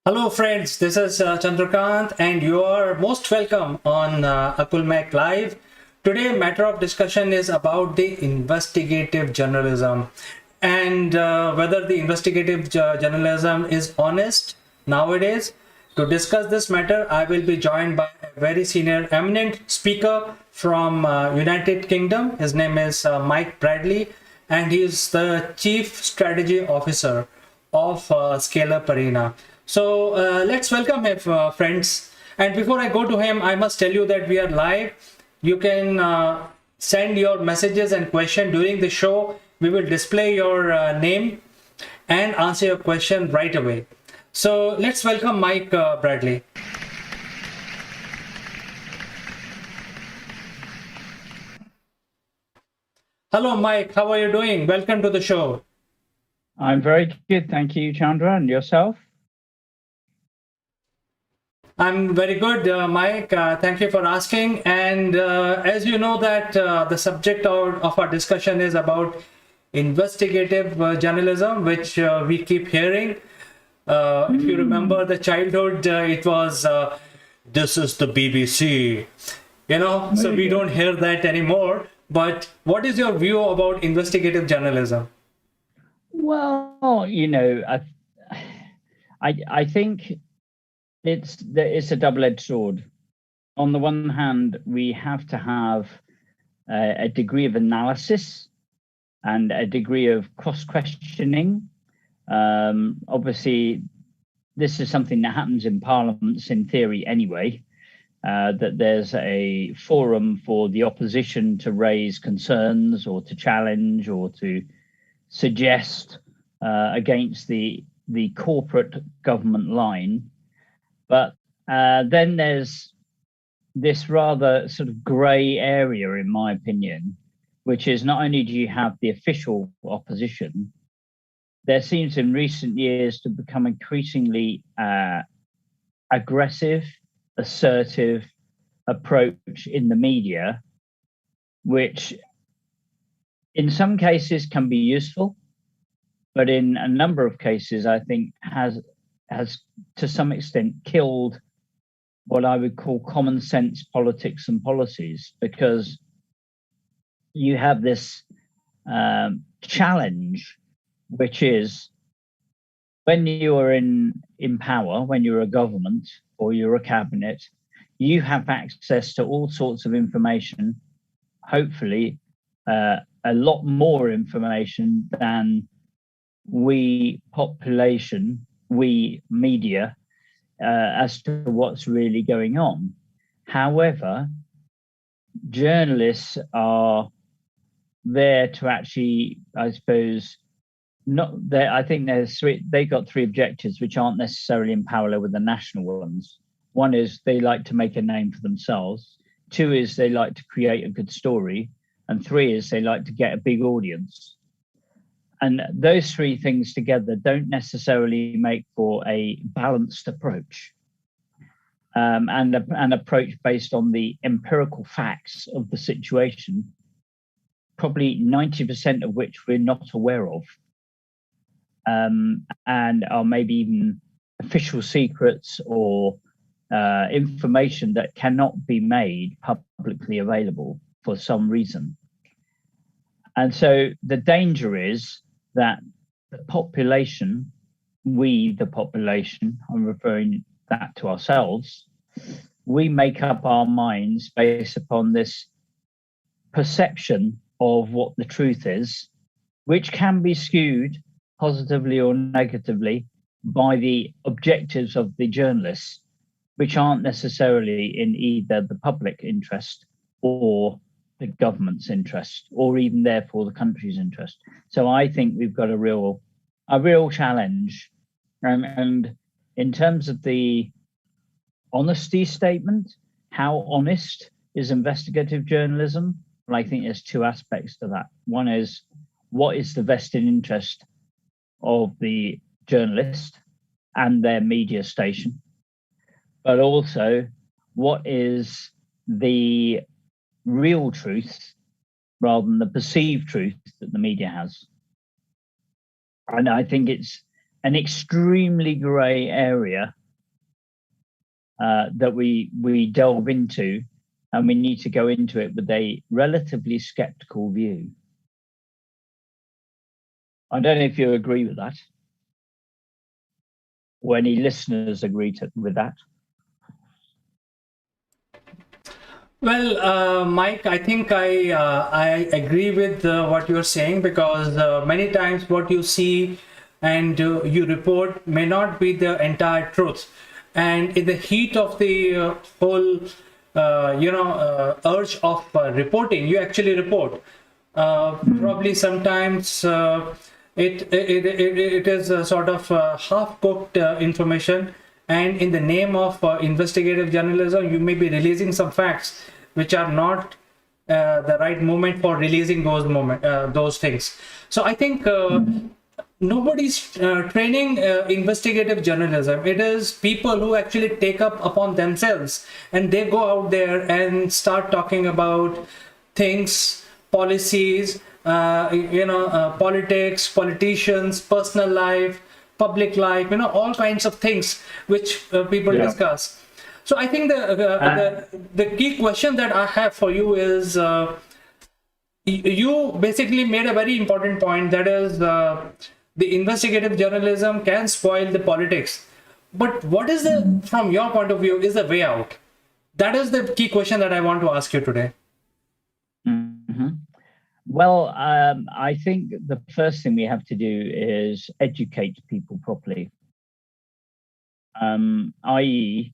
Hello friends, this is Chandrakant and you are most welcome on Akulmek Live. Today matter of discussion is about the investigative journalism and whether the investigative journalism is honest nowadays. To discuss this matter, I will be joined by a very senior eminent speaker from United Kingdom. His name is Mike Bradley and he is the Chief Strategy Officer of ScaleUpArena. So let's welcome him, friends. And before I go to him, I must tell you that we are live. You can send your messages and questions during the show. We will display your name and answer your question right away. So let's welcome Mike Bradley. Hello, Mike. How are you doing? Welcome to the show. I'm very good. Thank you, Chandra. And yourself? I'm very good, Mike. Thank you for asking. And as you know that the subject of our discussion is about investigative journalism, which we keep hearing. If you remember the childhood, it was, this is the BBC, so we don't hear that anymore. But what is your view about investigative journalism? Well, I think it's a double-edged sword. On the one hand, we have to have a degree of analysis and a degree of cross-questioning. Obviously, this is something that happens in parliaments in theory anyway, that there's a forum for the opposition to raise concerns or to challenge or to suggest against the corporate government line. But then there's this rather sort of grey area, in my opinion, which is not only do you have the official opposition, there seems in recent years to become increasingly aggressive, assertive approach in the media, which in some cases can be useful, but in a number of cases, I think has to some extent killed what I would call common sense politics and policies, because you have this challenge, which is when you are in power, when you're a government or you're a cabinet, you have access to all sorts of information, hopefully a lot more information than we population, we media, as to what's really going on. However, journalists are there to actually, I suppose, not there. I think they got three objectives which aren't necessarily in parallel with the national ones. One is they like to make a name for themselves. Two is they like to create a good story. And three is they like to get a big audience. And those three things together don't necessarily make for a balanced approach, and an approach based on the empirical facts of the situation, probably 90% of which we're not aware of, and are maybe even official secrets or information that cannot be made publicly available for some reason. And so the danger is that the population, the population, I'm referring that to ourselves, we make up our minds based upon this perception of what the truth is, which can be skewed positively or negatively by the objectives of the journalists, which aren't necessarily in either the public interest or the government's interest, or even therefore the country's interest. So I think we've got a real challenge. And in terms of the honesty statement, how honest is investigative journalism? Well, I think there's two aspects to that. One is, what is the vested interest of the journalist and their media station? But also, what is the real truth rather than the perceived truth that the media has? And I think it's an extremely grey area that we delve into, and we need to go into it with a relatively skeptical view. I don't know if you agree with that, or any listeners agree with that. Well, Mike, I think I agree with what you're saying, because many times what you see and you report may not be the entire truth, and in the heat of the whole urge of reporting, you actually report. Probably sometimes it is a sort of half-cooked information, and in the name of investigative journalism, you may be releasing some facts which are not the right moment for releasing those things. So I think nobody's training investigative journalism. It is people who actually take up upon themselves, and they go out there and start talking about things, policies, politics, politicians, personal life, public life, all kinds of things which people discuss. So I think the key question that I have for you is, you basically made a very important point, that is, the investigative journalism can spoil the politics. But what is from your point of view, is the way out? That is the key question that I want to ask you today. Mm-hmm. Well, I think the first thing we have to do is educate people properly, i.e.,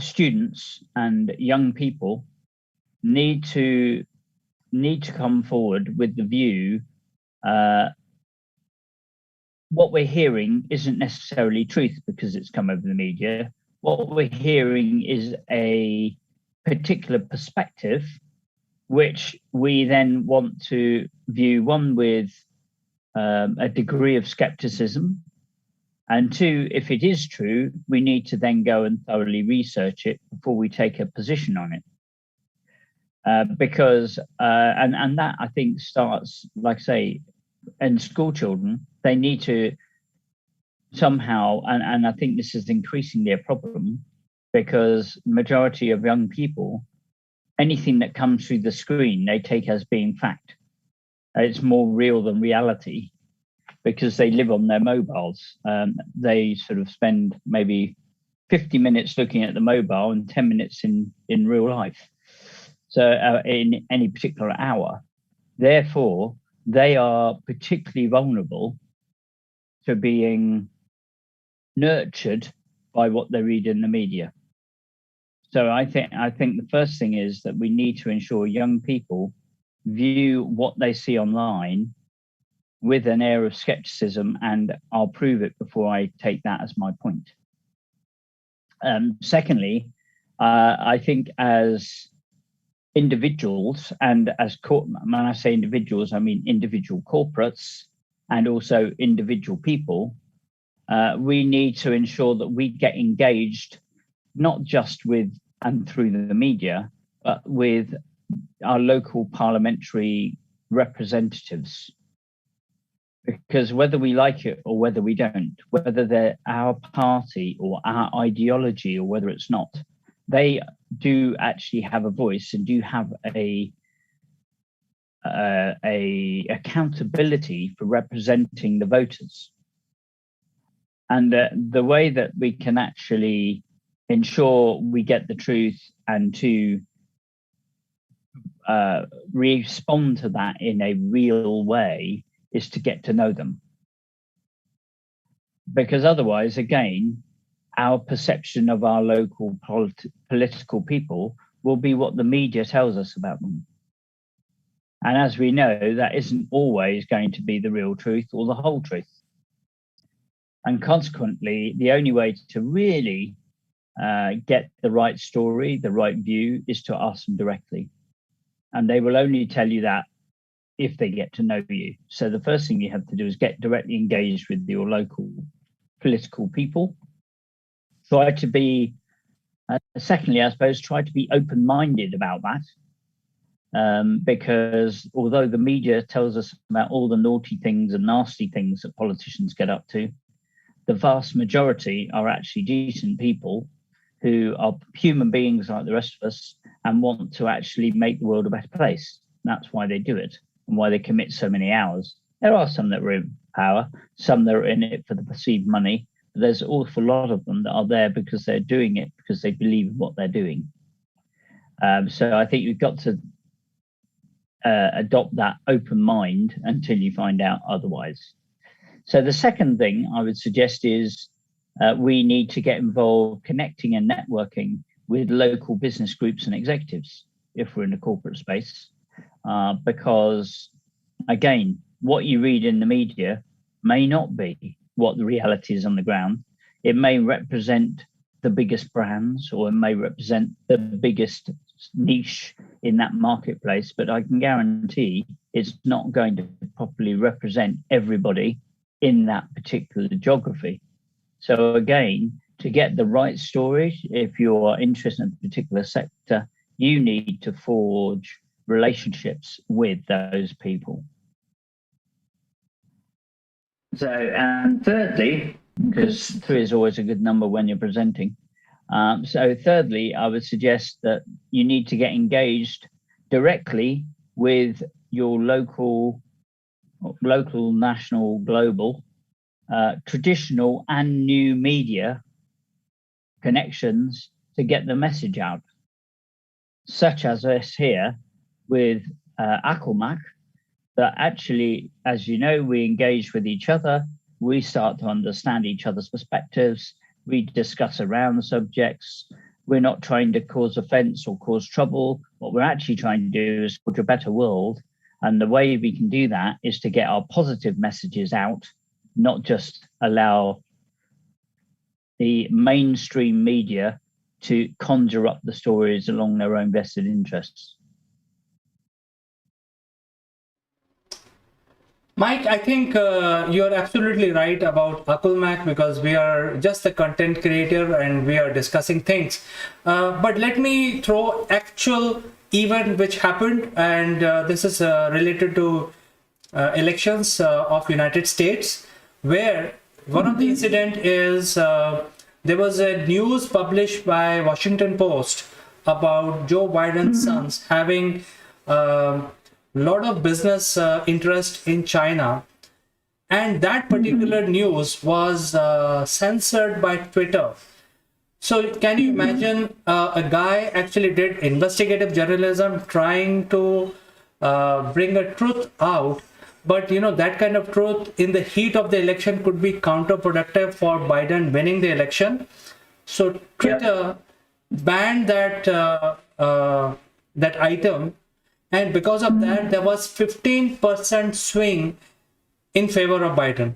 students and young people need to come forward with the view what we're hearing isn't necessarily truth because it's come over the media. What we're hearing is a particular perspective, which we then want to view, one, with a degree of skepticism, and two, if it is true, we need to then go and thoroughly research it before we take a position on it. Because that, I think, starts, like I say, in school children. They need to somehow, and I think this is increasingly a problem, because majority of young people, anything that comes through the screen, they take as being fact. It's more real than reality, because they live on their mobiles. They sort of spend maybe 50 minutes looking at the mobile and 10 minutes in real life. So in any particular hour. Therefore, they are particularly vulnerable to being nurtured by what they read in the media. So I think the first thing is that we need to ensure young people view what they see online with an air of skepticism, and I'll prove it before I take that as my point. Secondly, I think as individuals and as when I say individuals, I mean individual corporates and also individual people, we need to ensure that we get engaged, not just with and through the media, but with our local parliamentary representatives. Because whether we like it or whether we don't, whether they're our party or our ideology or whether it's not, they do actually have a voice and do have a accountability for representing the voters. And the way that we can actually ensure we get the truth and to respond to that in a real way is to get to know them. Because otherwise, again, our perception of our local political people will be what the media tells us about them. And as we know, that isn't always going to be the real truth or the whole truth. And consequently, the only way to really get the right story, the right view, is to ask them directly. And they will only tell you that if they get to know you. So the first thing you have to do is get directly engaged with your local political people. Try to be, secondly, I suppose, try to be open-minded about that. because although the media tells us about all the naughty things and nasty things that politicians get up to, the vast majority are actually decent people who are human beings like the rest of us and want to actually make the world a better place. That's why they do it and why they commit so many hours. There are some that are in power, some that are in it for the perceived money, but there's an awful lot of them that are there because they're doing it because they believe in what they're doing. So I think you've got to adopt that open mind until you find out otherwise. So the second thing I would suggest is we need to get involved connecting and networking with local business groups and executives if we're in the corporate space, because again, what you read in the media may not be what the reality is on the ground. It may represent the biggest brands, or it may represent the biggest niche in that marketplace, but I can guarantee it's not going to properly represent everybody in that particular geography. So again, to get the right story, if you are interested in a particular sector, you need to forge relationships with those people. So, and thirdly, because 3 is always a good number when you're presenting. So thirdly, I would suggest that you need to get engaged directly with your local, national, global, traditional and new media connections to get the message out, such as us here with Akulmak, that actually, as you know, we engage with each other, we start to understand each other's perspectives, we discuss around the subjects, we're not trying to cause offense or cause trouble. What we're actually trying to do is forge a better world. And the way we can do that is to get our positive messages out, not just allow the mainstream media to conjure up the stories along their own vested interests. Mike, I think you're absolutely right about Akulmak, because we are just a content creator and we are discussing things. But let me throw actual event which happened, and this is related to elections of United States, where one of the incident is there was a news published by Washington Post about Joe Biden's sons having lot of business interest in China, and that particular news was censored by Twitter. So can you imagine a guy actually did investigative journalism trying to bring a truth out, but you know, that kind of truth in the heat of the election could be counterproductive for Biden winning the election. So Twitter banned that that item, and because of that, there was 15% swing in favor of Biden.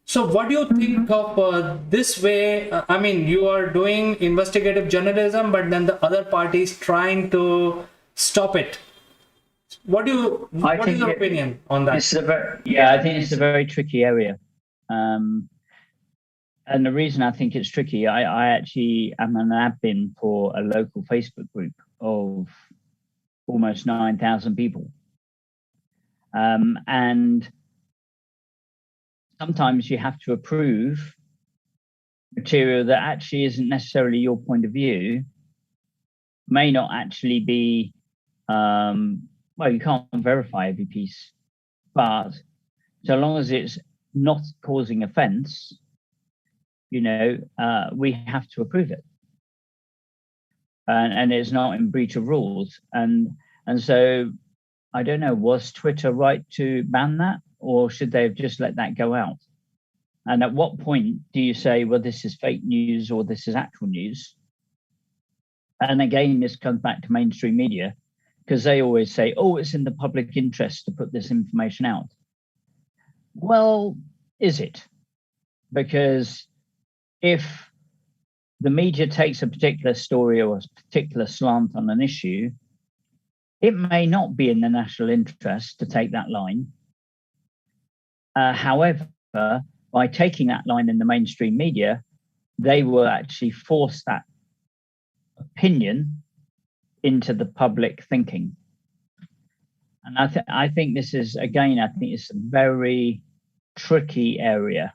So what do you think of this way? I mean, you are doing investigative journalism, but then the other party is trying to stop it. What is your opinion on that? I think it's a very tricky area. And the reason I think it's tricky, I actually am an admin for a local Facebook group of almost 9,000 people. And sometimes you have to approve material that actually isn't necessarily your point of view, may not actually be, well, you can't verify every piece, but so long as it's not causing offense, you know, we have to approve it. And it's not in breach of rules. And so I don't know, was Twitter right to ban that, or should they have just let that go out? And at what point do you say, well, this is fake news or this is actual news? And again, this comes back to mainstream media, because they always say, oh, it's in the public interest to put this information out. Well, is it? Because if the media takes a particular story or a particular slant on an issue, it may not be in the national interest to take that line. However, by taking that line in the mainstream media, they will actually force that opinion into the public thinking. And I think this is, again, I think it's a very tricky area.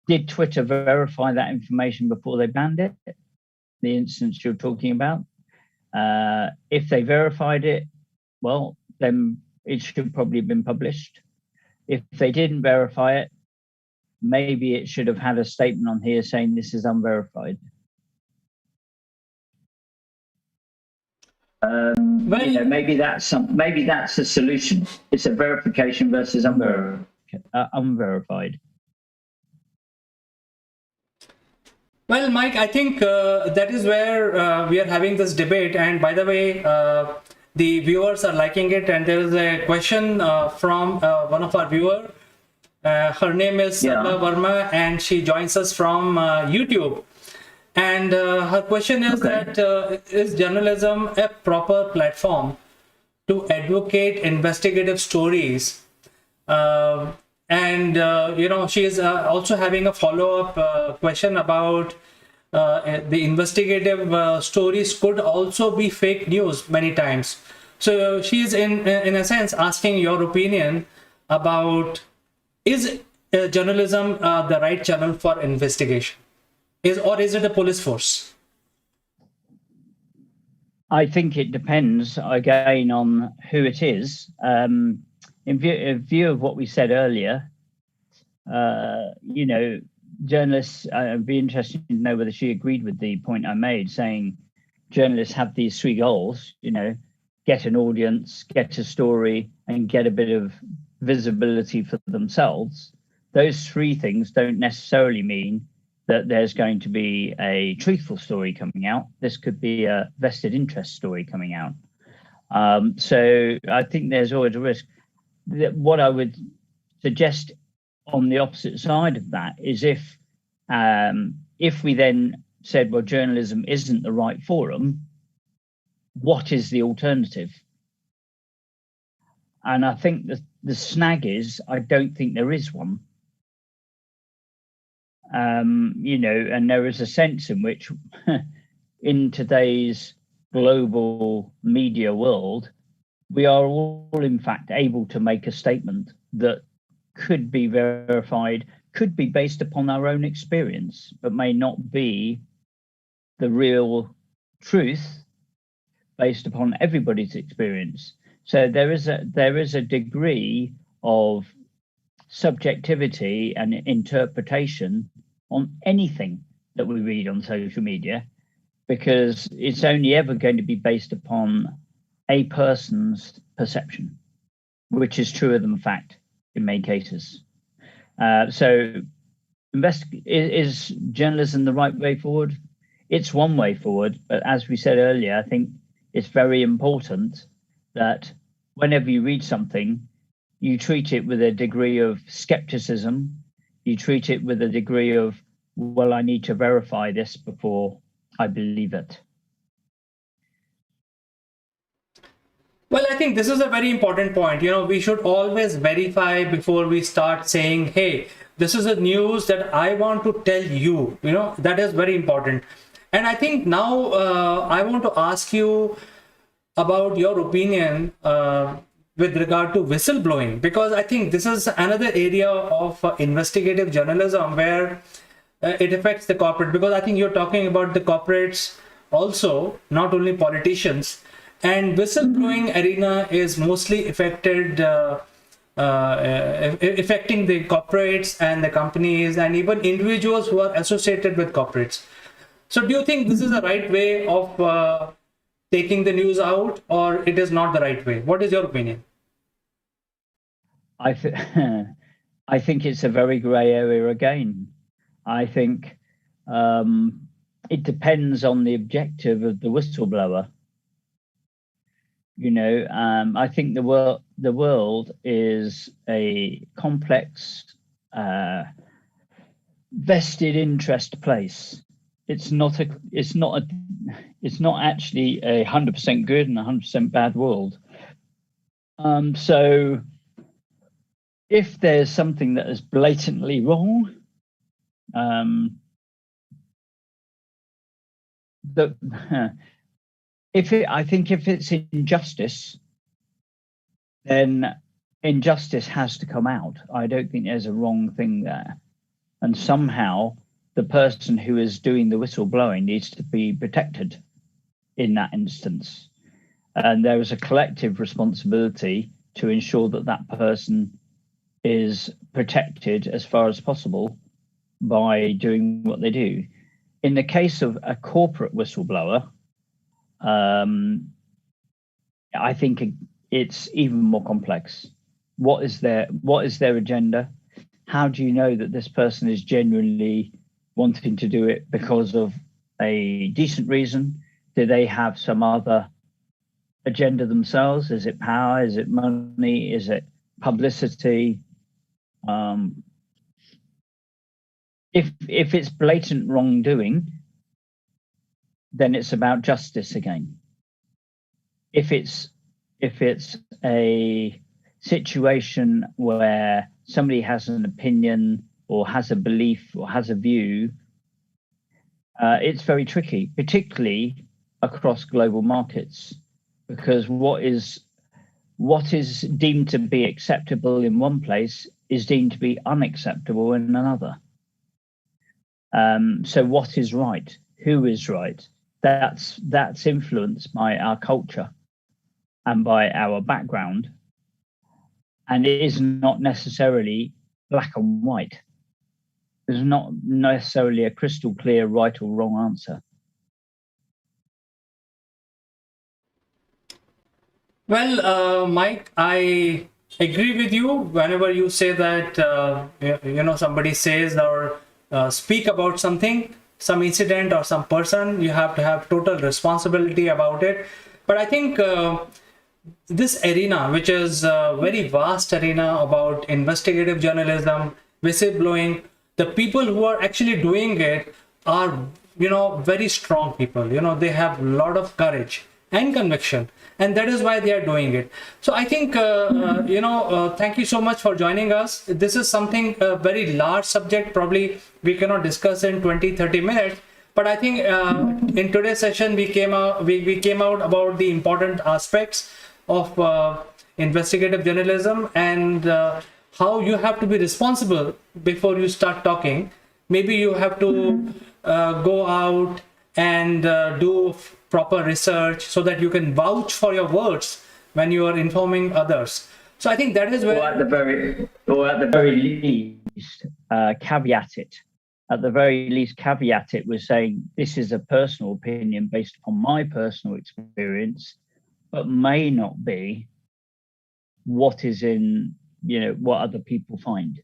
Did Twitter verify that information before they banned it? The instance you're talking about? If they verified it, well, then it should probably have been published. If they didn't verify it, maybe it should have had a statement on here saying this is unverified. Maybe that's a solution. It's a verification versus unverified. Well, Mike, I think that is where we are having this debate. And by the way, the viewers are liking it. And there is a question from one of our viewers. Her name is Sarla Verma, and she joins us from YouTube. And her question is that is journalism a proper platform to advocate investigative stories? She is also having a follow-up question about the investigative stories could also be fake news many times. So she is in a sense asking your opinion about, is journalism the right channel for investigation? Or is it a police force? I think it depends, again, on who it is. In view of what we said earlier, journalists, I'd be interested to know whether she agreed with the point I made, saying journalists have these three goals, get an audience, get a story, and get a bit of visibility for themselves. Those three things don't necessarily mean that there's going to be a truthful story coming out. This could be a vested interest story coming out. So I think there's always a risk. What I would suggest on the opposite side of that is if we then said, well, journalism isn't the right forum, what is the alternative? And I think the snag is, I don't think there is one. And there is a sense in which in today's global media world, we are all in fact able to make a statement that could be verified, could be based upon our own experience, but may not be the real truth based upon everybody's experience. So there is a degree of subjectivity and interpretation on anything that we read on social media, because it's only ever going to be based upon a person's perception, which is truer than fact in many cases. So is journalism the right way forward? It's one way forward, but as we said earlier, I think it's very important that whenever you read something, you treat it with a degree of skepticism. You treat it with a degree of, well, I need to verify this before I believe it. Well, I think this is a very important point. We should always verify before we start saying, hey, this is a news that I want to tell you. That is very important. And I think now I want to ask you about your opinion with regard to whistleblowing, because I think this is another area of investigative journalism where it affects the corporate, because I think you're talking about the corporates also, not only politicians. And whistleblowing arena is mostly affecting the corporates and the companies and even individuals who are associated with corporates. So do you think this is the right way of taking the news out, or it is not the right way? What is your opinion? I think it's a very grey area again. I think it depends on the objective of the whistleblower. I think the world is a complex, vested interest place. It's not actually 100% good and 100% bad world. So if there's something that is blatantly wrong, I think if it's injustice, then injustice has to come out. I don't think there's a wrong thing there. And somehow the person who is doing the whistleblowing needs to be protected in that instance. And there is a collective responsibility to ensure that that person is protected as far as possible by doing what they do. In the case of a corporate whistleblower, I think it's even more complex. What is their agenda? How do you know that this person is genuinely wanting to do it because of a decent reason? Do they have some other agenda themselves? Is it power? Is it money? Is it publicity? If it's blatant wrongdoing, then it's about justice again. If it's a situation where somebody has an opinion or has a belief or has a view, it's very tricky, particularly across global markets, because what is deemed to be acceptable in one place is deemed to be unacceptable in another. So what is right? Who is right? That's influenced by our culture and by our background, and it is not necessarily black and white. There's not necessarily a crystal clear right or wrong answer. Well, Mike, I agree with you whenever you say that, somebody says or speak about something, some incident or some person, you have to have total responsibility about it. But I think this arena, which is a very vast arena about investigative journalism, whistleblowing, the people who are actually doing it are, very strong people. They have a lot of courage and conviction, and that is why they are doing it. So I think, thank you so much for joining us. This is something, a very large subject, probably we cannot discuss in 20-30 minutes. But I think in today's session, we came out about the important aspects of investigative journalism and how you have to be responsible before you start talking. Maybe you have to go out and do proper research so that you can vouch for your words when you are informing others. So I think that is where, or at the very least, caveat it. At the very least, caveat it with saying this is a personal opinion based upon my personal experience, but may not be what is in, what other people find.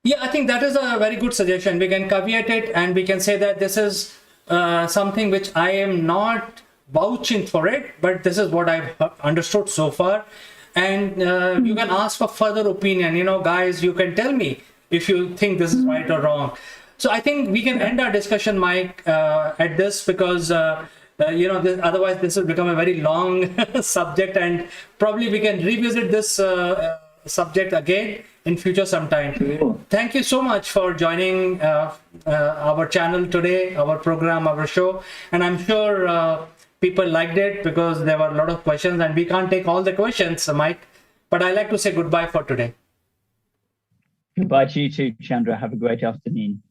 yeah, I think that is a very good suggestion. We can caveat it and we can say that this is something which I am not vouching for it, but this is what I've understood so far. And you can ask for further opinion. Guys, you can tell me if you think this is right or wrong. So I think we can end our discussion, Mike, at this, because otherwise this will become a very long subject, and probably we can revisit this subject again in future sometime. Sure. Thank you so much for joining our channel today, our program, our show, and I'm sure people liked it because there were a lot of questions and we can't take all the questions, Mike, but I like to say goodbye for today. Goodbye to you too, Chandra. Have a great afternoon.